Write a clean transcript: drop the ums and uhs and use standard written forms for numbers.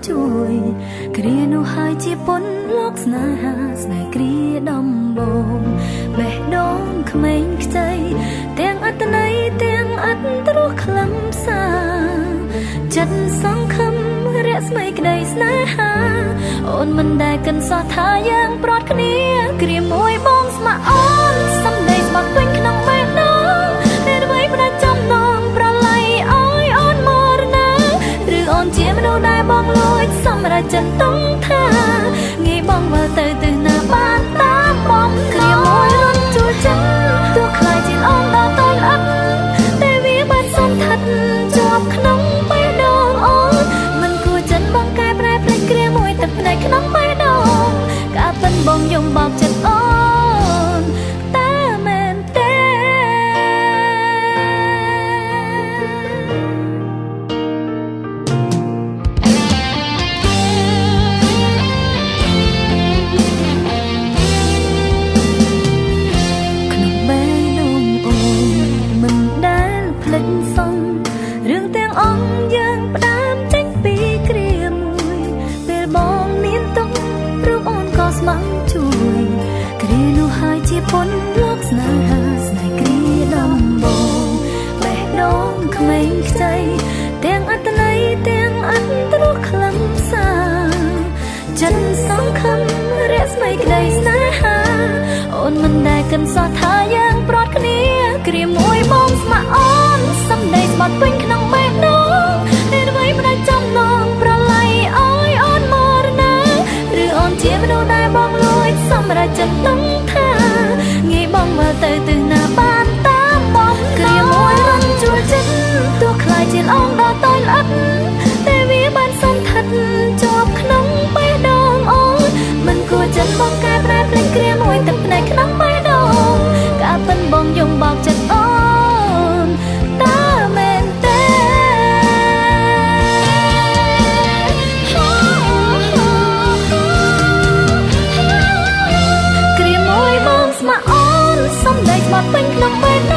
ជួយគ្រានោះហើយជាពុនលោកស្នេហាស្នេហ៍គ្រាដំបងបេះដូងក្មេងខ្ចីទាំងអត្តន័យទាំងអត្តរសខ្លឹមសារចិត្តសង្ឃឹមរស្មីក្តីស្នេហាអូនមិនដែលគិនសោះថាយើងប្រត់គ្នាគ្រាមួយបងស្ម័គ្រអូនសំដីស្បត់ពេញក្នុងបេះដូងតែអ្វីផ្ដាច់ចំណងប្រឡ័យអើយអូនមរណាឬអូនជាមនុស្សដែលបងលួចសម្រាប់ចិត្តទុំថាងាយបងវិលទៅទិសណាបានតាមបំគ្រាមួយរត់ជួលចិត្តទោះខ្លាចជាអូនដល់តូចល្អិតតែវាបានសន្តិដ្ឋជាប់ក្នុងបេះដូងអូនមិនគួរចិត្តបងកែប្រែព្រេចគ្រាមួយទឹកភ្នែកក្នុងបេះដូងការពិនបងយំបោកចិត្តអូនតែមែនទេក្នុងបេះដូងអូនមិនដែលភ្លេចសងរឿងទាំងអង្គយើងផ្ដើមចេញពីគ្រាមួយពេលបងមានទុករូបអូនក៏ស្ម័គ្រជួយគ្រានោះហើយជាពុនលោកស្នេហាស្នេហ៍គ្រាដំបងបេះដូងក្មេងខ្ចីទាំងអត្តន័យទាំងអត្តរសខ្លឹមសារចិត្តសង្ឃឹមរស្មីក្តីស្នេហាអូនមិនដែលគិនសោះថាយើងប្រត់គ្នាគ្រាមួយបងស្ម័គ្រអូនសំដីស្បត់ពេញក្នុងបេះដូងតែអ្វីផ្ដាច់ចំណងប្រឡ័យអើយអូនមរណាឬអូនជាមនុស្សដែលបងលួចសម្រាប់ចិត្តទុំថាងាយបងមើលទៅទិសណាបានតាមបងគ្រាមួយរត់ជួលចិត្តទោះខ្លាចជាល្អងដល់តូចល្អិតតែវាបានសន្តិដ្ឋជាប់ក្នុងបេះដូងអូនមិនគួរចិត្តបងកែប្រែព្រេចគ្រាមួយទឹកភ្នែកក្នុងបេះដូងការពិនបងយំបោកចិត្តអូនតែមែនទេគ្រាមួយបងស្ម័គ្រអូនសំដីស្បត់ពេញក្នុងបេះ